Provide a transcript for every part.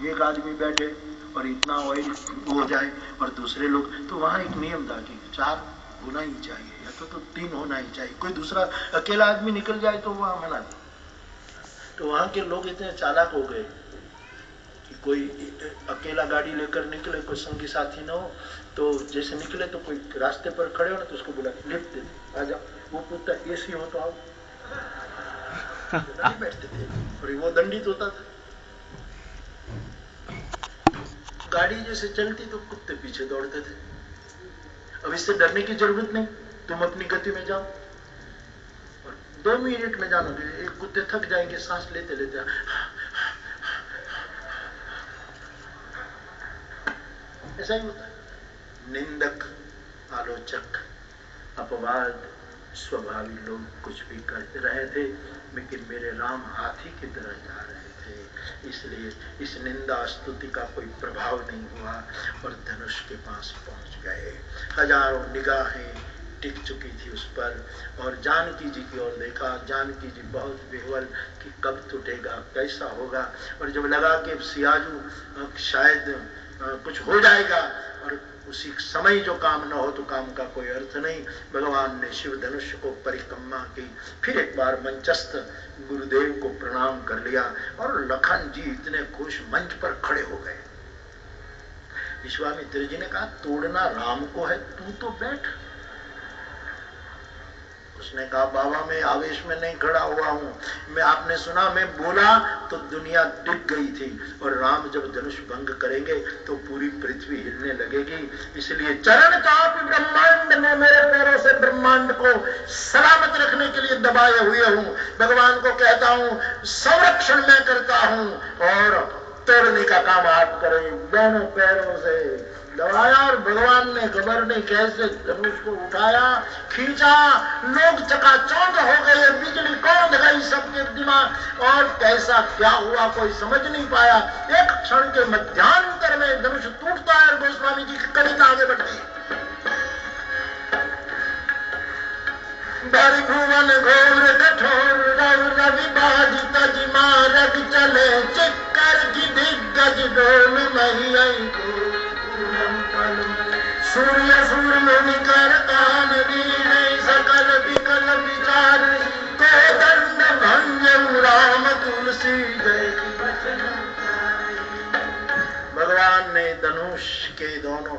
एक आदमी बैठे और इतना ऑयल हो जाए और दूसरे लोग, तो वहां एक नियम था कि 4 होना ही चाहिए या तो 3 होना ही चाहिए। कोई दूसरा अकेला आदमी निकल जाए तो वहां मना। तो वहां के लोग इतने चालाक हो गए कि कोई अकेला गाड़ी लेकर निकले, कोई संगी साथी न हो, तो जैसे निकले तो कोई रास्ते पर खड़े हो ना तो उसको बोला लिफ्ट दे दे, आ जाओ। वो पूछता एसी हो तो आओ, नहीं बैठते थे और वो दंडित होता था। गाड़ी जैसे चलती तो कुत्ते पीछे दौड़ते थे। अब इससे डरने की जरूरत नहीं, तुम अपनी गति में जाओ और 2 मिनट में जानो। एक कुत्ते थक जाएंगे सांस लेते लेते, ऐसा ही होता है। निंदक, आलोचक, अपवाद स्वभावी लोग कुछ भी करते रहे थे, लेकिन मेरे राम हाथी की तरह जा रहे थे, इसलिए इस निंदा स्तुति का कोई प्रभाव नहीं हुआ और धनुष के पास पहुंच गए। हजारों निगाहें टिक चुकी थी उस पर और जानकी जी की ओर देखा। जानकी जी बहुत विह्वल कि कब टूटेगा, कैसा होगा। और जब लगा कि सियाजू शायद कुछ हो जाएगा और उसी समय जो काम न हो तो काम का कोई अर्थ नहीं, भगवान ने शिव धनुष को परिक्रमा की। फिर एक बार मंचस्थ गुरुदेव को प्रणाम कर लिया और लखन जी इतने खुश मंच पर खड़े हो गए। विश्वामित्र जी ने कहा तोड़ना राम को है, तू तो बैठ। उसने कहा बाबा मैं आवेश में नहीं खड़ा हुआ हूँ, मैं आपने सुना मैं बोला तो दुनिया डिग गई थी और राम जब धनुष भंग करेंगे तो पूरी पृथ्वी हिलने लगेगी, इसलिए चरण चाप ब्रह्मांड में मेरे पैरों से ब्रह्मांड को सलामत रखने के लिए दबाए हुए हूँ। भगवान को कहता हूँ संरक्षण मैं करता हूँ और तोड़ने का काम आप करें। दोनों पैरों से दबाया और भगवान ने खबर नहीं कैसे धनुष को उठाया, खींचा। लोग चकाचौंध हो गए, बिजली कौन लगाई सबके दिमाग और कैसा क्या हुआ कोई समझ नहीं पाया। एक क्षण के मध्यांतर में धनुष टूटता है और गोस्वामी जी की कविता आगे बढ़ती है। भुवन घोर कठोर रवि बाजित जिमा रग चले चिक्कर की दिग्गज डोल मही को सूर्य सूर मुनि कर कान दीने सकल विकल विचार को दंड भंजन राम तुलसी जय। भगवान ने धनुष के दोनों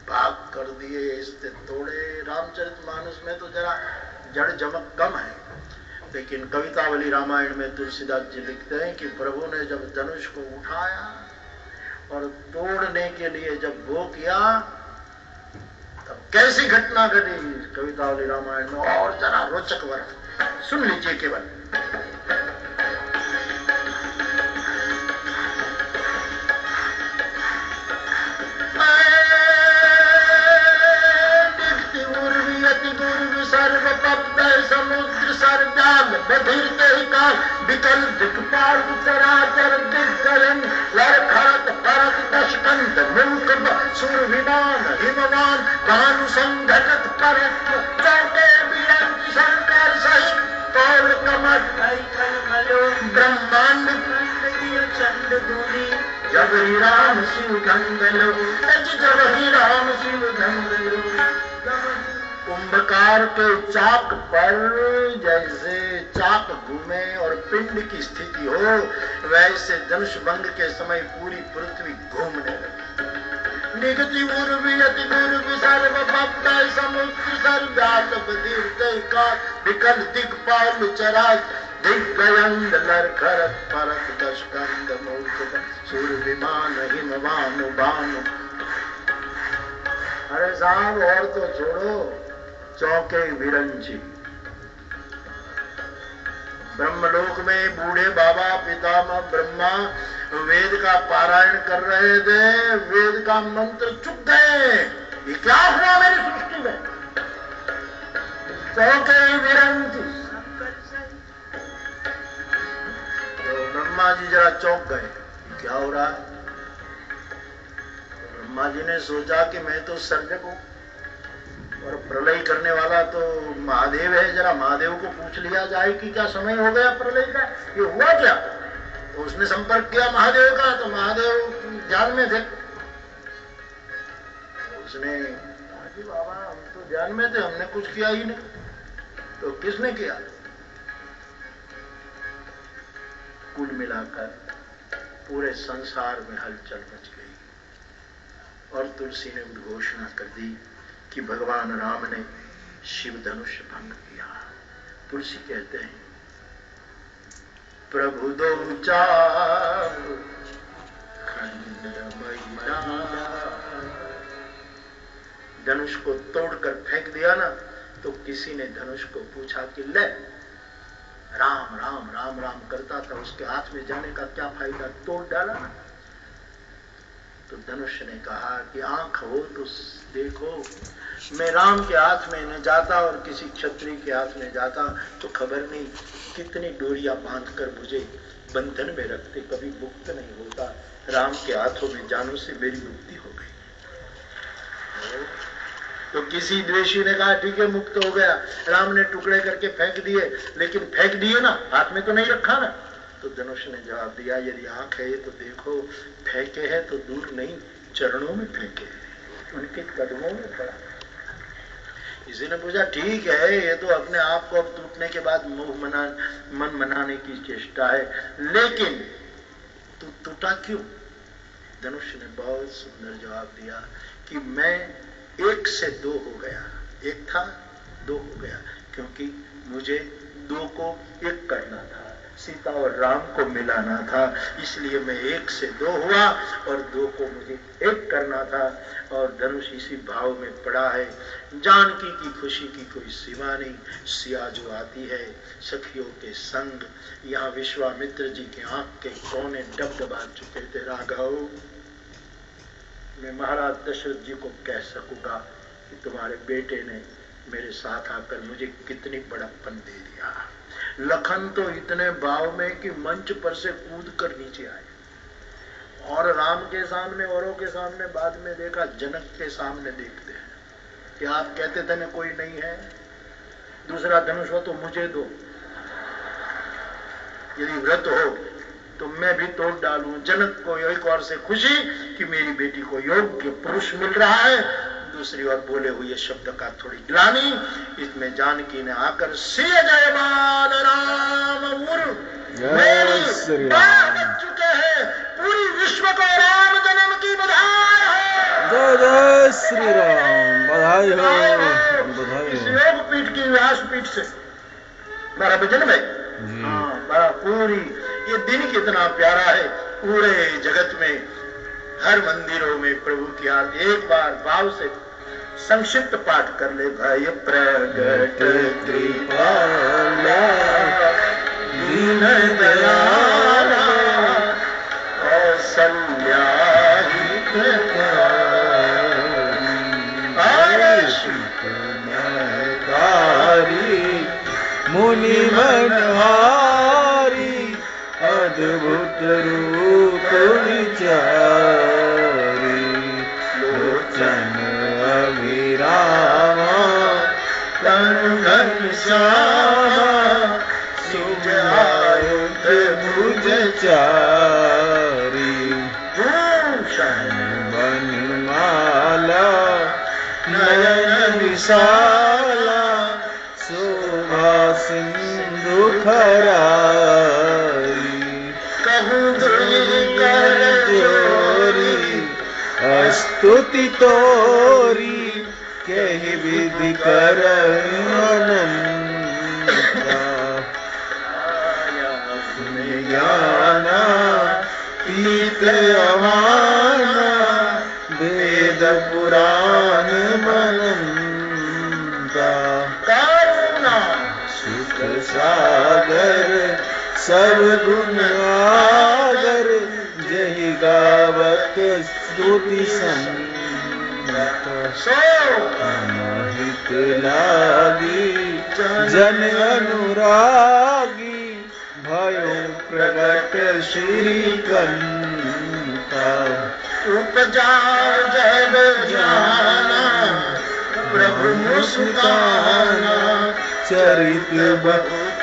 भाग कर दिए, इससे तोड़े। रामचरितमानस में तो जरा जड़ जमक कम है, लेकिन कवितावली रामायण में तुलसीदास जी लिखते हैं कि प्रभु ने जब धनुष को उठाया और तोड़ने के लिए जब वो किया तब कैसी घटना घटी कवितावली रामायण में, और जरा रोचक वर्णन सुन लीजिए केवल। समुद्र सरजाल बधिरते ही काल विकल दिक्पाल चराचर दिग्गजन लरखरत परत दशकंत मुल्क सुर विमान हिमवान भानु संघटत परत चौके बिरंग शंकर सहित कौल कमर ब्रह्मांड चंड धुनी जब ही राम शिव गंगलो, जब ही राम शिव गंगलो। कुंभकार के चाक पर जैसे चाक घूमे और पिंड की स्थिति हो, वैसे धनुष भंग के समय पूरी पृथ्वी घूमने लगी। निगति उर्वी अति दुर्वी सर्व बब्दय समुद्र सर्वव्यात बधिरते काल विकल दिक्पाल चराच दिग्गयंद लरखरत परत दशकंद मूर्ख सूर विमान हिमवानु भानु। अरे साहब और तो छोड़ो, चौके विरंची ब्रह्मलोक में बूढ़े बाबा पितामह ब्रह्मा वेद का पारायण कर रहे थे, वेद का मंत्र चुप गए। ये क्या हुआ मेरी सृष्टि में? चौके विरंची। तो ब्रह्मा जी जरा चौंक गए, क्या हो रहा है? ब्रह्मा जी ने सोचा कि मैं तो सर्जक हूं और प्रलय करने वाला तो महादेव है, जरा महादेव को पूछ लिया जाए कि क्या समय हो गया प्रलय का, ये हुआ क्या? उसने संपर्क किया महादेव का, तो महादेव ध्यान में थे। उसने कहा कि बाबा हम तो ध्यान में थे, हमने कुछ किया ही नहीं। तो किसने किया? कुल मिलाकर पूरे संसार में हलचल मच गई और तुलसी ने उद्घोषणा कर दी कि भगवान राम ने शिव धनुष भंग किया। तुलसी कहते हैं, प्रभु दो चाप धनुष को तोड़कर फेंक दिया ना, तो किसी ने धनुष को पूछा कि ले, राम राम राम राम करता था, उसके हाथ में जाने का क्या फायदा, तोड़ डाला ना। तो धनुष ने कहा कि आंख हो तो देखो, मैं राम के हाथ में न जाता और किसी क्षत्रिय के हाथ में जाता तो खबर नहीं कितनी डोरियां बांधकर मुझे बंधन में रखते, कभी मुक्त नहीं होता। राम के हाथों में जाने से मेरी मुक्ति हो गई। तो किसी द्वेषी ने कहा ठीक है मुक्त हो गया, राम ने टुकड़े करके फेंक दिए, लेकिन फेंक दिए ना, हाथ में तो नहीं रखा ना। तो धनुष ने जवाब दिया, यदि आंख है तो देखो, फेंके है तो दूर नहीं, चरणों में फेंके है, उनके कदमों में पड़ा। किसी ने पूछा ठीक है, ये तो अपने आप को अब टूटने के बाद मन मनाने की चेष्टा है, लेकिन तू टूटा क्यों? धनुष ने बहुत सुंदर जवाब दिया कि मैं 1 से 2 हो गया, 1 था 2 हो गया, क्योंकि मुझे 2 को 1 करना था, सीता और राम को मिलाना था, इसलिए मैं 1 से 2 हुआ और 2 को मुझे 1 करना था। और धनुष इसी भाव में पड़ा है। जानकी की खुशी की कोई सीमा नहीं। सिया जो आती है सखियों के संग, यहाँ विश्वामित्र जी के आंख के कोने डबडबा चुके थे। राघव, मैं महाराज दशरथ जी को कह सकूंगा कि तुम्हारे बेटे ने मेरे साथ आकर मुझे कितनी बड़प्पन दे दिया। लखन तो इतने भाव में कि मंच पर से कूद कर नीचे आए, और राम के सामने औरों के सामने बाद में देखा, जनक के सामने देखते हैं कि आप कहते थे ना कोई नहीं है, दूसरा धनुष हो तो मुझे दो, यदि व्रत हो तो मैं भी तोड़ डालूं। जनक को एक और से खुशी कि मेरी बेटी को योग्य पुरुष मिल रहा है, दूसरी ओर बोले हुए शब्द का थोड़ी ग्लानि। इसमें जानकी ने आकर सिय जयमान राम चुके हैं, पूरी विश्व को राम जन्म की बधाई है। जय जय श्री राम, बधाई हो, बधाई इस योग पीठ की व्यासपीठ से बड़ा भजन में बड़ा पूरी ये दिन कितना प्यारा है। पूरे जगत में हर मंदिरों में प्रभु की आरती एक बार भाव से संक्षिप्त पाठ कर ले भाई। प्रगट कृपाला दीन दयाला कौसल्या मुनि मनहारी अद्भुत रूप विचारी लोचन अभिरामा तनु घनश्यामा सुजायुध भुज चारी भूषण बनमाला नयन विशाला शोभा सिंधु खरारी कहूँ कर जोरी स्तुति तोरी कही विधि कर ज्ञाना पीत अमाना वेद पुराण मनंता सुख सागर सब गुण आगर जहि गावत स्तुति संत हित लागी जन अनुरागी भयो प्रगट श्री कंता उपजा जब जाना प्रभु मुस्काना चरित बहुत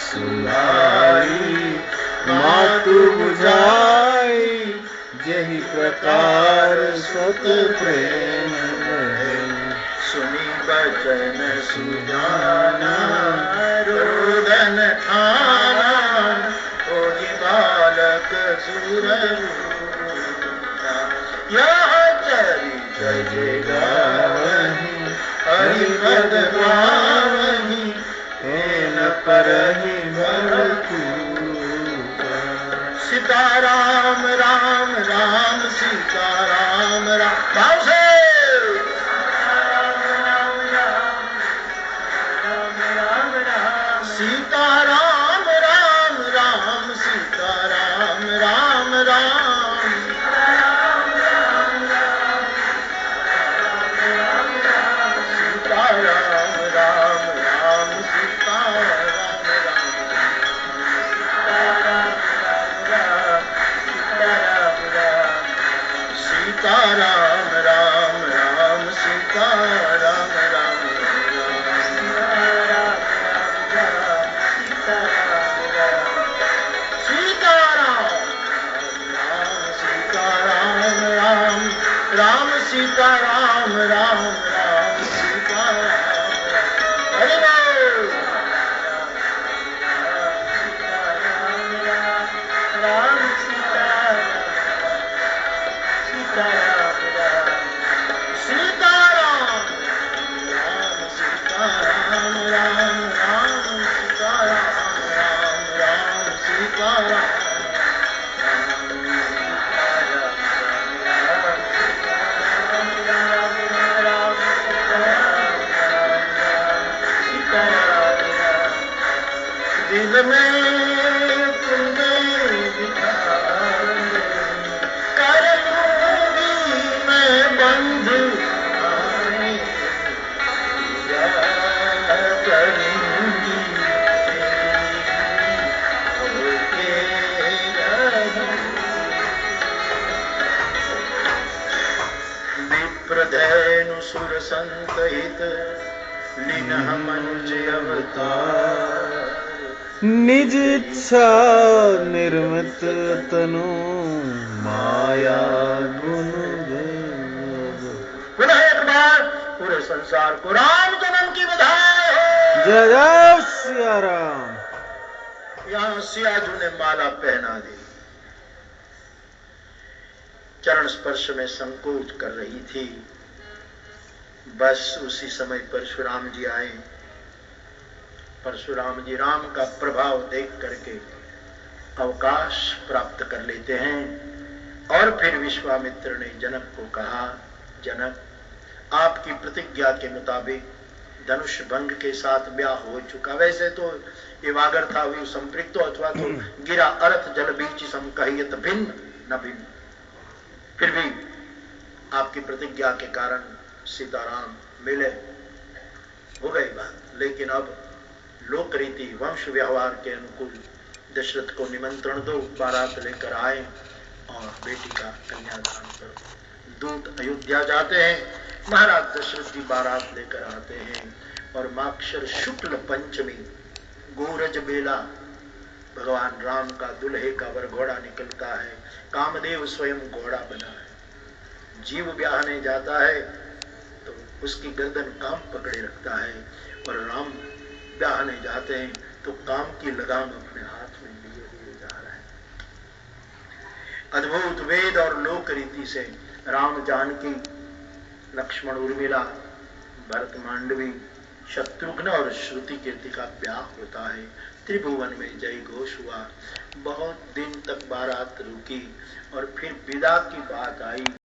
सुनाई मातु बुझाई जही प्रकार सत प्रेम रहे। सुनी बचन सुजाना रोदन ठाना होई बालक सुर यह चरित जय गावहि हरि पद पावहि हेन परहि भरतु। सीताराम राम राम सीताराम राम भाव से सीताराम राम राम सीताराम राम राम सीताराम राम राम सीताराम राम सीताराम राम राम सीताराम राम राम सीताराम राम राम सीताराम हरि बोल राम सीताराम सीताराम सीताराम राम सीताराम राम राम सीताराम राम राम सीताराम दिल में तुम्हें कर लूंगी मैं बंध करूंगी विप्रधेनु सुर संतहित लीनः मनुज अवतार निज इच्छा निर्मित तनु माया गुण देव। पुनः एक बार पूरे संसार को राम जन्म की बधाई हो। जय जय सिया राम। यहाँ सियाजू ने माला पहना दी, चरण स्पर्श में संकोच कर रही थी। बस उसी समय परशुराम जी आए। परशुराम जी राम का प्रभाव देख करके अवकाश प्राप्त कर लेते हैं और फिर विश्वामित्र ने जनक को कहा, जनक आपकी प्रतिज्ञा के मुताबिक धनुष भंग के साथ ब्याह हो चुका। वैसे तो ये वागर था हुई संपृक्तो अथवा तो गिरा अर्थ जल बीच सम कहियत भिन्न न भिन्न, फिर भी आपकी प्रतिज्ञा के कारण सीताराम मिले, हो गई बात। लेकिन अब लोक रीति वंश व्यवहार के अनुकूल दशरथ को निमंत्रण दो, बारात लेकर आए और बेटी का कन्यादान करो। दूत अयोध्या जाते हैं, महाराज दशरथ जी बारात लेकर आते हैं और माक्षर शुक्ल पंचमी गोरज बेला भगवान राम का दुल्हे का वरघोड़ा निकलता है। कामदेव स्वयं घोड़ा बना है। जीव ब्याहने जाता है तो उसकी गर्दन काम पकड़े रखता है और राम ब्याहने जाते हैं तो काम की लगाम अपने हाथ में लिए हुए जा रहा है। अद्भुत वेद और लोक रीति से राम जानकी, लक्ष्मण उर्मिला, भरत मांडवी, शत्रुघ्न और श्रुति कीर्ति का ब्याह होता है। त्रिभुवन में जय घोष हुआ। बहुत दिन तक बारात रुकी और फिर विदा की बात आई।